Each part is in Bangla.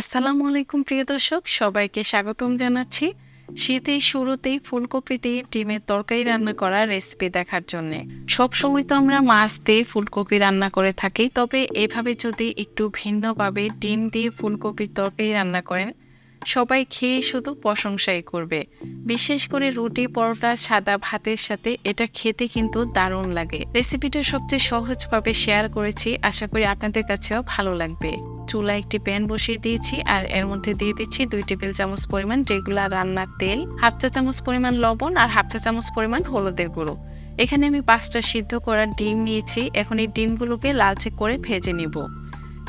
আসসালামু আলাইকুম প্রিয় দর্শক, সবাইকে স্বাগতম জানাচ্ছি শীতের শুরুতেই ফুলকপি দিয়ে ডিমের তরকারি রান্না করার রেসিপি দেখার জন্য। সবসময় তো আমরা মাছ দিয়ে ফুলকপি রান্না করে থাকি, তবে এভাবে যদি একটু ভিন্নভাবে ডিম দিয়ে ফুলকপির তরকারি রান্না করেন, সবাই খেয়ে শুধু প্রশংসাই করবে। বিশেষ করে রুটি, পরোটা, সাদা ভাতের সাথে এটা খেতে কিন্তু দারুণ লাগে। রেসিপিটা সবচেয়ে সহজভাবে শেয়ার করেছি, আশা করি আপনাদের কাছেও ভালো লাগবে। চুলায় একটি প্যান বসিয়ে দিয়েছি আর এর মধ্যে দিয়ে দিচ্ছি 2 টেবিল চামচ পরিমাণ রেগুলার রান্নার তেল, হাফ চা চামচ পরিমাণ লবণ আর হাফ চা চামচ পরিমাণ হলুদের গুঁড়ো। এখানে আমি 5টা সিদ্ধ করা ডিম নিয়েছি। এখন এই ডিমগুলোকে লালচে করে ভেজে নিব।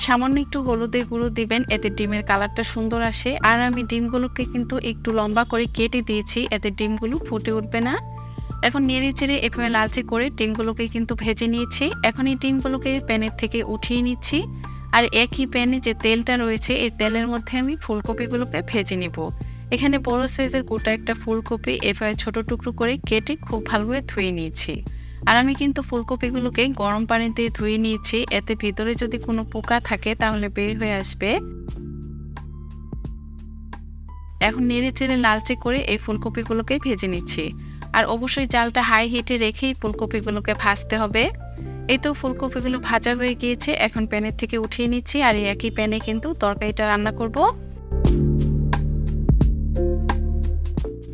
সামান্য একটু হলুদের গুঁড়ো দিবেন, এতে ডিমের কালারটা সুন্দর আসে। আর আমি ডিমগুলোকে কিন্তু একটু লম্বা করে কেটে দিয়েছি, এতে ডিমগুলো ফুটে উঠবে না। এখন নেড়ে চেড়ে এভাবে লালচে করে ডিমগুলোকে কিন্তু ভেজে নিয়েছি। এখন এই ডিমগুলোকে প্যানের থেকে উঠিয়ে নিচ্ছি আর একই প্যানে যে তেলটা রয়েছে এই তেলের মধ্যে আমি ফুলকপিগুলোকে ভেজে নিব। এখানে বড় সাইজের গোটা একটা ফুলকপি এভাবে ছোট টুকরো করে কেটে খুব ভালোভাবে ধুয়ে নিয়েছি। আর আমি কিন্তু ফুলকপিগুলোকে গরম পানিতে ধুয়ে নিয়েছি, এতে ভিতরে যদি কোনো পোকা থাকে তাহলে বের হয়ে আসবে। এখন নেড়ে চেড়ে লালচে করে এই ফুলকপিগুলোকে ভেজে নিচ্ছি। আর অবশ্যই জালটা হাই হিটে রেখেই ফুলকপিগুলোকে ভাজতে হবে। এই তো ফুলকপিগুলো ভাজা হয়ে গিয়েছে, এখন প্যানের থেকে উঠিয়ে নিচ্ছি আর একই প্যানে কিন্তু তরকারিটা রান্না করব।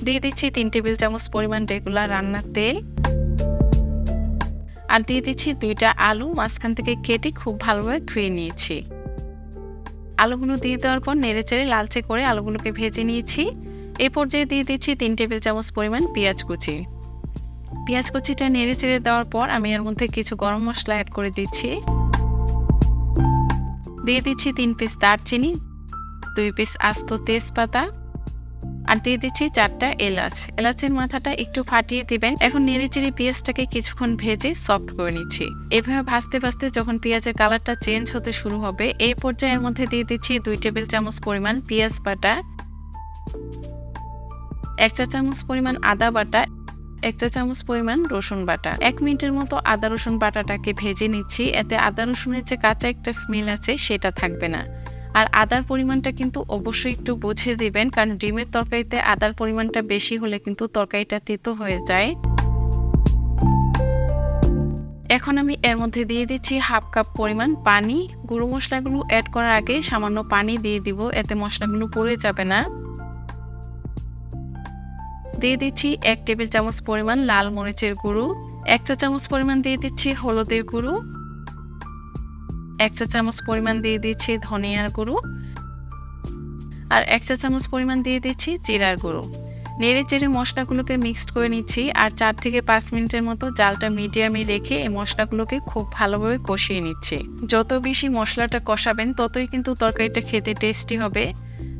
দিয়ে দিচ্ছি 3 টেবিল চামচ পরিমাণ রেগুলার রান্নার তেল আর দিয়ে দিচ্ছি 2টা আলু মাঝখান থেকে কেটে খুব ভালোভাবে ধুয়ে নিয়েছি। আলুগুলো দিয়ে দেওয়ার পর নেড়েচেড়ে লালচে করে আলুগুলোকে ভেজে নিয়েছি। এই পর্যায়ে দিয়ে দিচ্ছি 3 টেবিল চামচ পরিমাণ পেঁয়াজ কুচি। পেঁয়াজ কুচিটা নেড়ে চেড়ে দেওয়ার পর আমি এর মধ্যে কিছু গরম মশলা অ্যাড করে দিচ্ছি। দিয়ে দিচ্ছি 3 পিস দারচিনি, 2 পিস আস্ত তেজপাতা আর দিয়ে দিচ্ছি 4টা এলাচ। এলাচের মাথাটা একটু ফাটিয়ে দিবেন। এখন নেড়ে চেড়ে পেঁয়াজটাকে কিছুক্ষণ ভেজে সফট করে নিচ্ছি। এভাবে ভাজতে ভাজতে যখন পেঁয়াজের কালারটা চেঞ্জ হতে শুরু হবে, এই পর্যায়ের মধ্যে দিয়ে দিচ্ছি 2 টেবিল চামচ পরিমাণ পেঁয়াজ বাটা, 1 চা চামচ পরিমাণ আদা বাটা, 1 চা চামচ পরিমাণ রসুন বাটা। 1 মিনিটের মতো আদা রসুন বাটাটাকে ভেজে নিচ্ছি, এতে আদা রসুনের যে কাঁচা একটা স্মেল আছে সেটা থাকবে না। আর আদার পরিমাণটা কিন্তু অবশ্যই একটু বুঝে দিবেন, কারণ ডিমের তরকারিতে আদার পরিমাণটা বেশি হলে কিন্তু তরকারিটা তেতো হয়ে যায়। এখন আমি এর মধ্যে দিয়ে দিচ্ছি হাফ কাপ পরিমাণ পানি। গুঁড়ো মশলাগুলো অ্যাড করার আগে সামান্য পানি দিয়ে দিব, এতে মশলাগুলো পুড়ে যাবে না। দিয়ে দিচ্ছি 1 টেবিল চামচ পরিমাণ লাল মরিচের গুঁড়ো, 1 চা চামচ পরিমাণ দিয়ে দিচ্ছি হলুদের গুঁড়ো, 1 চা চামচ পরিমাণ দিয়ে দিচ্ছি ধনিয়ার গুঁড়ো আর 1 চা চামচ পরিমাণ দিয়ে দিচ্ছি জিরার গুঁড়ো। নেড়ে চেড়ে মশলাগুলোকে মিক্সড করে নিচ্ছি আর 4 থেকে 5 মিনিটের মতো জালটা মিডিয়ামে রেখে এই মশলাগুলোকে খুব ভালোভাবে কষিয়ে নিচ্ছি। যত বেশি মশলাটা কষাবেন ততই কিন্তু তরকারিটা খেতে টেস্টি হবে।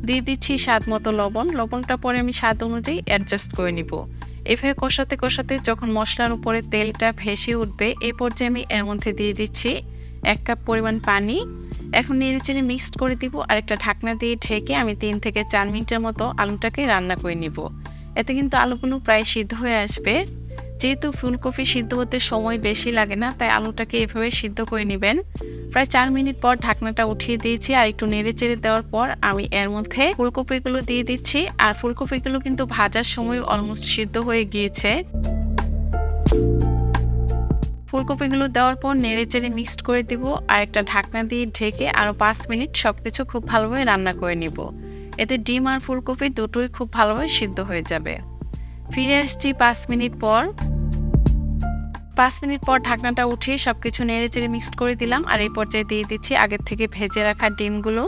দিয়ে দিচ্ছি স্বাদ মতো লবণ। লবণটা পরে আমি স্বাদ অনুযায়ী অ্যাডজাস্ট করে নিব। এভাবে কষাতে কষাতে যখন মশলার উপরে তেলটা ভেসে উঠবে, এই পর্যায়ে আমি এর মধ্যে দিয়ে দিচ্ছি 1 কাপ পরিমাণ পানি। এখন নেড়েচেড়ে মিক্সড করে দিব আর একটা ঢাকনা দিয়ে ঢেকে আমি 3 থেকে 4 মিনিটের মতো আলুটাকে রান্না করে নিব। এতে কিন্তু আলুগুলো প্রায় সিদ্ধ হয়ে আসবে। যেহেতু ফুলকপি সিদ্ধ হতে সময় বেশি লাগে না, তাই আলুটাকে এভাবে সিদ্ধ করে নেবেন। প্রায় 4 মিনিট পর ঢাকনাটা উঠিয়ে দিয়েছি আর একটু নেড়ে চেড়ে দেওয়ার পর আমি এর মধ্যে ফুলকপিগুলো দিয়ে দিচ্ছি। আর ফুলকপিগুলো কিন্তু ভাজার সময় অলমোস্ট সিদ্ধ হয়ে গিয়েছে। ফুলকপিগুলো দেওয়ার পর নেড়ে চেড়ে মিক্সড করে দিব আর একটা ঢাকনা দিয়ে ঢেকে আরও 5 মিনিট সবকিছু খুব ভালোভাবে রান্না করে নিব। এতে ডিম আর ফুলকপি দুটোই খুব ভালোভাবে সিদ্ধ হয়ে যাবে। ফিরে আসছি 5 মিনিট পর। 5 মিনিট পর ঢাকনাটা উঠিয়ে সবকিছু নেড়ে চেড়ে মিক্সড করে দিলাম আর এই পর্যায়ে দিয়ে দিচ্ছি আগের থেকে ভেজে রাখা ডিমগুলো।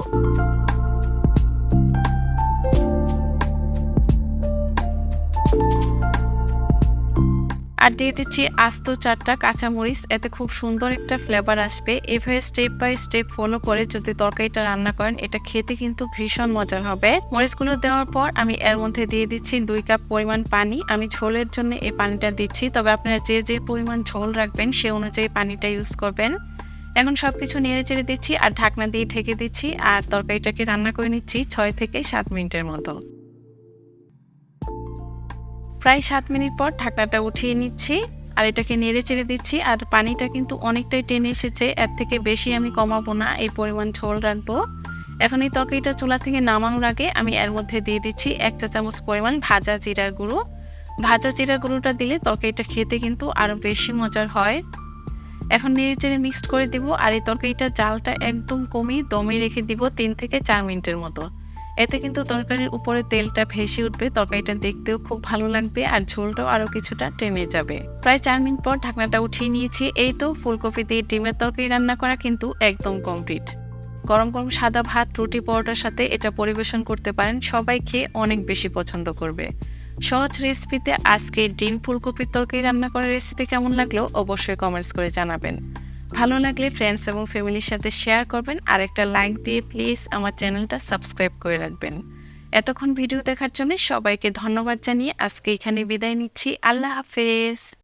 আর দিয়ে দিচ্ছি আস্ত 4টা কাঁচামরিচ, এতে খুব সুন্দর একটা ফ্লেভার আসবে। এভাবে স্টেপ বাই স্টেপ ফলো করে যদি তরকারিটা রান্না করেন, এটা খেতে কিন্তু ভীষণ মজার হবে। মরিচগুলো দেওয়ার পর আমি এর মধ্যে দিয়ে দিচ্ছি 2 কাপ পরিমাণ পানি। আমি ঝোলের জন্য এই পানিটা দিচ্ছি, তবে আপনারা যে যে পরিমাণ ঝোল রাখবেন সে অনুযায়ী পানিটা ইউজ করবেন। এখন সবকিছু নেড়ে চেড়ে দিচ্ছি আর ঢাকনা দিয়ে ঢেকে দিচ্ছি আর তরকারিটাকে রান্না করে নিচ্ছি 6 থেকে 7 মিনিটের মতো। প্রায় 7 মিনিট পর ঢাকনাটা উঠিয়ে নিচ্ছি আর এটাকে নেড়ে চেড়ে দিচ্ছি। আর পানিটা কিন্তু অনেকটাই টেনে এসেছে, এর থেকে বেশি আমি কমাবো না, এই পরিমাণ ঝোল রাখবো। এখন এই তরকারিটা চুলা থেকে নামানোর আগে আমি এর মধ্যে দিয়ে দিচ্ছি 1 চা চামচ পরিমাণ ভাজা জিরার গুঁড়ো। ভাজা জিরার গুঁড়োটা দিলে তরকারিটা খেতে কিন্তু আরও বেশি মজার হয়। এখন নেড়েচেড়ে মিক্সড করে দিব আর এই তরকারিটার জালটা একদম কমিয়ে দমে রেখে দিব 3 থেকে 4 মিনিটের মতো। এতে কিন্তু তরকারির উপরে তেলটা ভেসে উঠবে, তরকারিটা দেখতেও খুব ভালো লাগবে আর ঝোলটাও আরও কিছুটা টেনে যাবে। প্রায় 4 মিনিট পর ঢাকনাটা উঠিয়ে নিয়েছি। এই তো ফুলকপি দিয়ে ডিমের তরকারি রান্না করা কিন্তু একদম কমপ্লিট। গরম গরম সাদা ভাত, রুটি, পরোটার সাথে এটা পরিবেশন করতে পারেন, সবাই খেয়ে অনেক বেশি পছন্দ করবে। সহজ রেসিপিতে আজকে ডিম ফুলকপির তরকারি রান্না করার রেসিপি কেমন লাগলো অবশ্যই কমেন্টস করে জানাবেন। ভালো লাগলে ফ্রেন্ডস এবং ফ্যামিলির সাথে শেয়ার করবেন আর একটা লাইক দিয়ে প্লিজ আমার চ্যানেলটা সাবস্ক্রাইব করে রাখবেন। এতক্ষণ ভিডিও দেখার জন্য সবাইকে ধন্যবাদ জানিয়ে আজকে এখানে বিদায় নিচ্ছি। আল্লাহ হাফেজ।